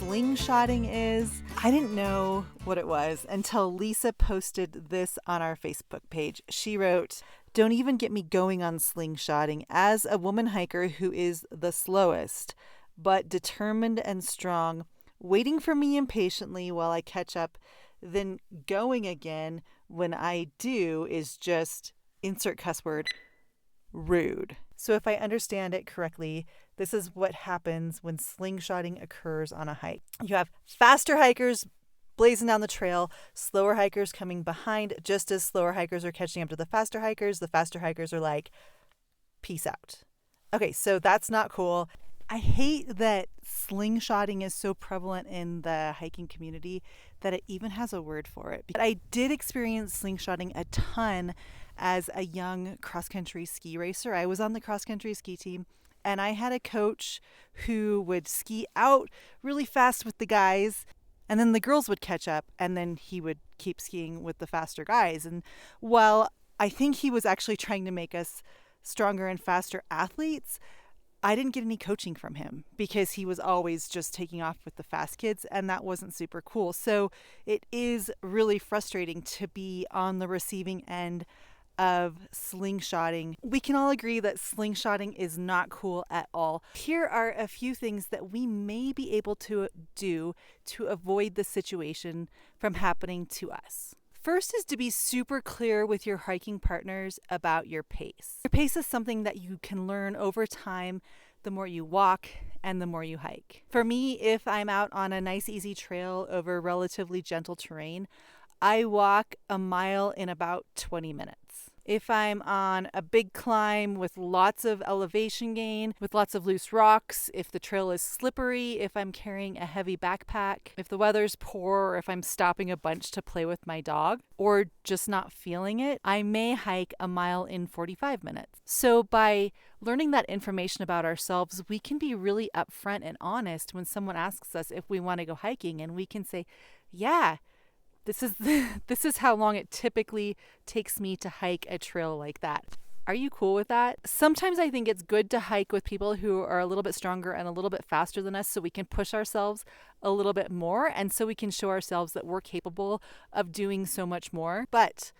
slingshotting is? I didn't know what it was until Lisa posted this on our Facebook page. She wrote, "Don't even get me going on slingshotting. As a woman hiker who is the slowest, but determined and strong, waiting for me impatiently while I catch up, then going again when I do is just," insert cuss word, "rude." So if I understand it correctly, this is what happens when slingshotting occurs on a hike. You have faster hikers blazing down the trail, slower hikers coming behind. Just as slower hikers are catching up to the faster hikers are like, peace out. Okay, so that's not cool. I hate that slingshotting is so prevalent in the hiking community that it even has a word for it. But I did experience slingshotting a ton as a young cross-country ski racer. I was on the cross-country ski team, and I had a coach who would ski out really fast with the guys, and then the girls would catch up, and then he would keep skiing with the faster guys. And while I think he was actually trying to make us stronger and faster athletes, I didn't get any coaching from him because he was always just taking off with the fast kids, and that wasn't super cool. So it is really frustrating to be on the receiving end of slingshotting. We can all agree that slingshotting is not cool at all. Here are a few things that we may be able to do to avoid the situation from happening to us. First is to be super clear with your hiking partners about your pace. Your pace is something that you can learn over time the more you walk and the more you hike. For me, if I'm out on a nice easy trail over relatively gentle terrain, I walk a mile in about 20 minutes. If I'm on a big climb with lots of elevation gain, with lots of loose rocks, if the trail is slippery, if I'm carrying a heavy backpack, if the weather's poor, or if I'm stopping a bunch to play with my dog, or just not feeling it, I may hike a mile in 45 minutes. So by learning that information about ourselves, we can be really upfront and honest when someone asks us if we want to go hiking, and we can say, yeah, this is how long it typically takes me to hike a trail like that. Are you cool with that? Sometimes I think it's good to hike with people who are a little bit stronger and a little bit faster than us so we can push ourselves a little bit more, and so we can show ourselves that we're capable of doing so much more. But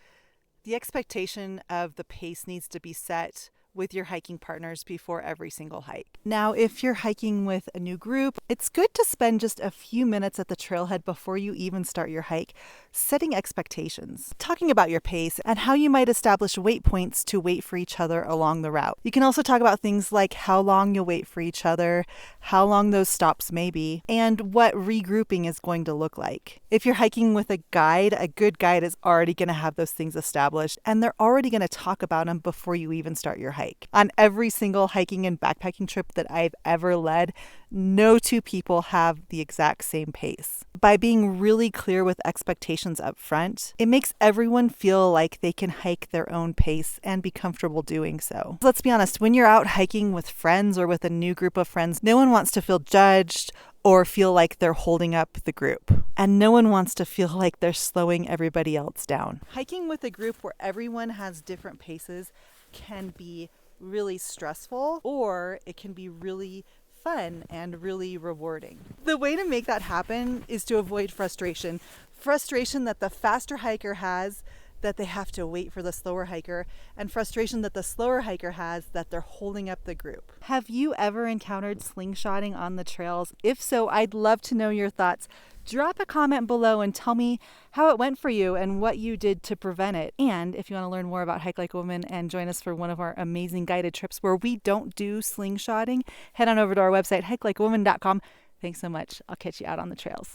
the expectation of the pace needs to be set with your hiking partners before every single hike. Now, if you're hiking with a new group, it's good to spend just a few minutes at the trailhead before you even start your hike, setting expectations, talking about your pace, and how you might establish waypoints to wait for each other along the route. You can also talk about things like how long you'll wait for each other, how long those stops may be, and what regrouping is going to look like. If you're hiking with a guide, a good guide is already going to have those things established, and they're already going to talk about them before you even start your hike. On every single hiking and backpacking trip that I've ever led, no two people have the exact same pace. By being really clear with expectations up front, it makes everyone feel like they can hike their own pace and be comfortable doing so. Let's be honest, when you're out hiking with friends or with a new group of friends, no one wants to feel judged or feel like they're holding up the group. And no one wants to feel like they're slowing everybody else down. Hiking with a group where everyone has different paces can be really stressful, or it can be really fun and really rewarding. The way to make that happen is to avoid frustration. Frustration that the faster hiker has that they have to wait for the slower hiker, and frustration that the slower hiker has that they're holding up the group. Have you ever encountered slingshotting on the trails? If so, I'd love to know your thoughts. Drop a comment below and tell me how it went for you and what you did to prevent it. And if you want to learn more about Hike Like a Woman and join us for one of our amazing guided trips where we don't do slingshotting, head on over to our website, hikelikeawoman.com. Thanks so much. I'll catch you out on the trails.